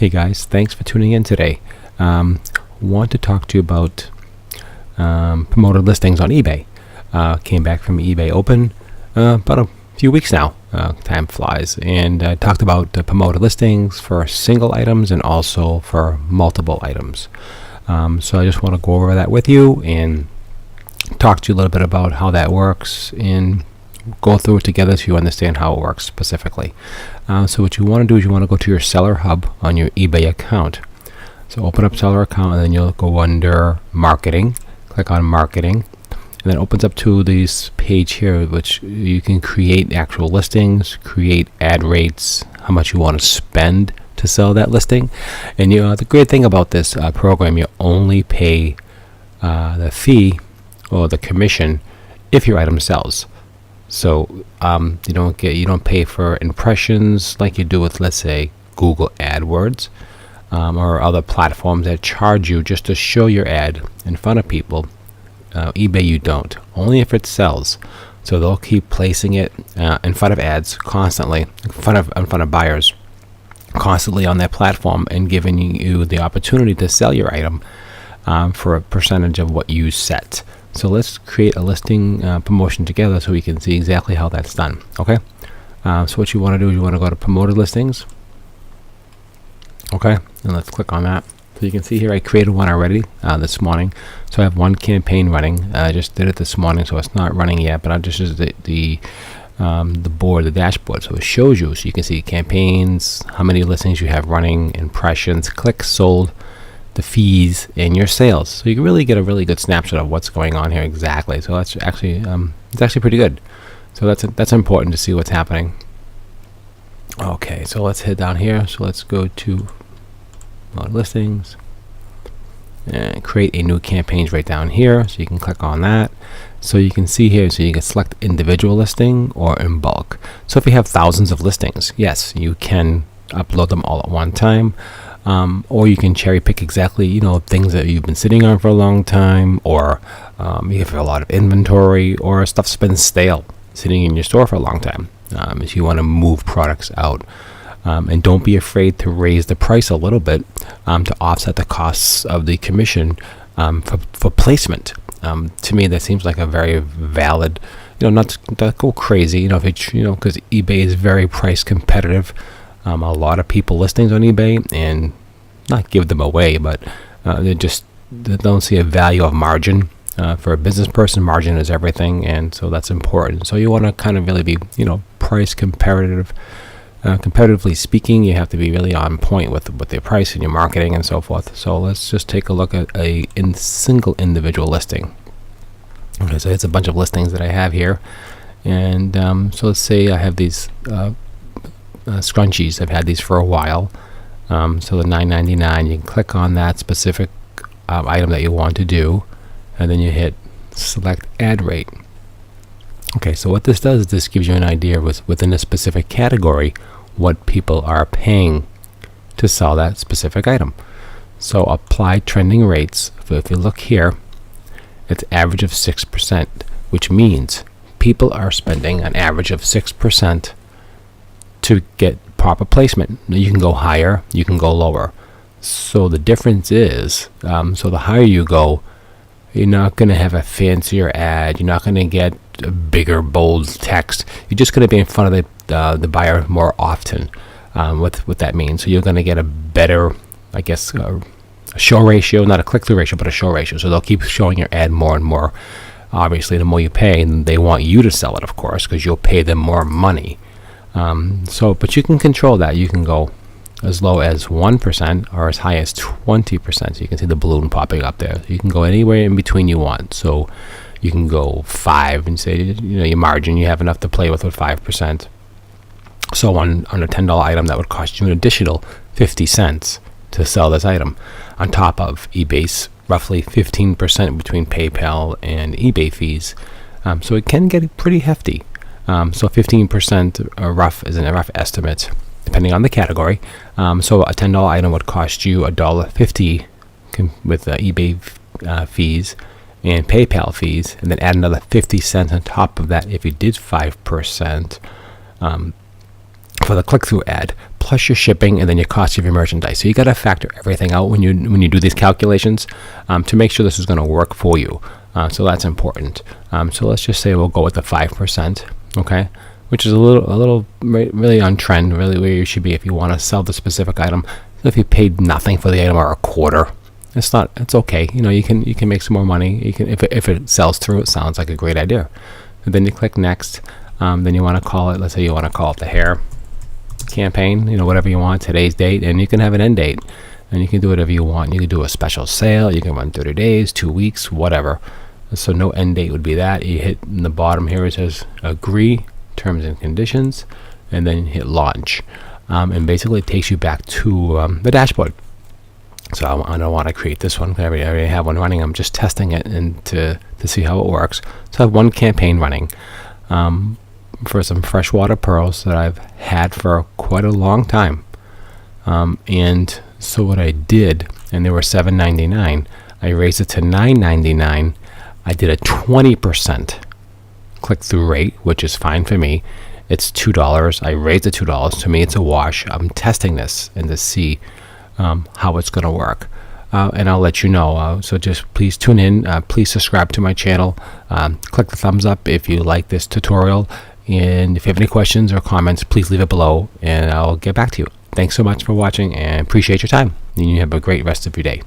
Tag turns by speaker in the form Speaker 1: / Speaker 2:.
Speaker 1: Hey guys, thanks for tuning in today. Want to talk to you about promoted listings on eBay. Came back from eBay Open about a few weeks now. Time flies. And talked about promoted listings for single items and also for multiple items. So I just want to go over that with you and talk to you a little bit about how that works and go through it together so you understand how it works specifically. So what you want to do is you want to go to your Seller Hub on your eBay account. So open up Seller Account and then you'll go under Marketing. Click on Marketing. And then it opens up to this page here, which you can create actual listings, create ad rates, how much you want to spend to sell that listing. And the great thing about this program, you only pay the fee or the commission if your item sells. So you don't pay for impressions like you do with, let's say, Google AdWords or other platforms that charge you just to show your ad in front of people. eBay, you don't. Only if it sells. So they'll keep placing it in front of ads constantly, in front of buyers constantly on their platform, and giving you the opportunity to sell your item for a percentage of what you set. So let's create a listing promotion together so we can see exactly how that's done. Okay. So what you want to do is you want to go to promoted listings. Okay. And let's click on that. So you can see here I created one already this morning. So I have one campaign running. I just did it this morning, so it's not running yet, but I just use the board, the dashboard. So it shows you, so you can see campaigns, how many listings you have running, impressions, clicks sold, the fees, and your sales. So you can really get a really good snapshot of what's going on here exactly. So that's actually it's actually pretty good. So that's important to see what's happening. Okay, so let's head down here. So let's go to listings and create a new campaigns right down here. So you can click on that. So you can see here, so you can select individual listing or in bulk. So if you have thousands of listings, yes, you can upload them all at one time. Or you can cherry pick exactly, things that you've been sitting on for a long time, or you have a lot of inventory, or stuff's been stale, sitting in your store for a long time. If you want to move products out, and don't be afraid to raise the price a little bit to offset the costs of the commission for placement. To me, that seems like a very valid, not to go crazy, if it's, because eBay is very price competitive. A lot of people listings on eBay, and not give them away, but they don't see a value of margin. For a business person, margin is everything, and so that's important. So you want to kind of really be, price competitive. Competitively speaking, you have to be really on point with your price and your marketing and so forth. So let's just take a look at a single individual listing. Okay, so it's a bunch of listings that I have here, and so let's say I have these scrunchies. I've had these for a while. So the $9.99, you can click on that specific item that you want to do, and then you hit select ad rate. Okay, so what this does is this gives you an idea within a specific category what people are paying to sell that specific item. So apply trending rates. If you look here, it's average of 6%, which means people are spending an average of 6% to get proper placement. You can go higher, you can go lower. So the difference is, so the higher you go, you're not going to have a fancier ad. You're not going to get a bigger, bold text. You're just going to be in front of the buyer more often. What that means. So you're going to get a better, I guess, a show ratio, not a click-through ratio, but a show ratio. So they'll keep showing your ad more and more. Obviously, the more you pay, and they want you to sell it, of course, because you'll pay them more money. But you can control that. You can go as low as 1% or as high as 20%. So you can see the balloon popping up there. You can go anywhere in between you want. So you can go 5 and say, your margin, you have enough to play with 5%. So on a $10 item, that would cost you an additional 50 cents to sell this item, on top of eBay's roughly 15% between PayPal and eBay fees. So it can get pretty hefty. So 15% is a rough estimate, depending on the category. So a $10 item would cost you $1.50 with eBay fees and PayPal fees, and then add another 50 cents on top of that if you did 5% for the click-through ad, plus your shipping, and then your cost of your merchandise. So you got to factor everything out when you do these calculations to make sure this is going to work for you. So that's important. So let's just say we'll go with the 5%, okay, which is a little really on trend, really where you should be if you want to sell the specific item. So if you paid nothing for the item or a quarter, it's okay. You can make some more money. You can if it sells through. It sounds like a great idea. And then you click next. Then you want to call it. Let's say you want to call it the hair campaign. Whatever you want, today's date, and you can have an end date, and you can do whatever you want. You can do a special sale. You can run 30 days, 2 weeks, whatever. So no end date would be that. You hit in the bottom here. It says agree terms and conditions, and then hit launch, and basically it takes you back to the dashboard. So I don't want to create this one. I already have one running. I'm just testing it and to see how it works. So I have one campaign running for some freshwater pearls that I've had for quite a long time. And so what I did, and they were $7.99, I raised it to $9.99. I did a 20% click-through rate, which is fine for me. It's $2. I raised it $2. To me, it's a wash. I'm testing this and to see how it's going to work. And I'll let you know. So just please tune in. Please subscribe to my channel. Click the thumbs up if you like this tutorial. And if you have any questions or comments, please leave it below, and I'll get back to you. Thanks so much for watching, and appreciate your time. And you have a great rest of your day.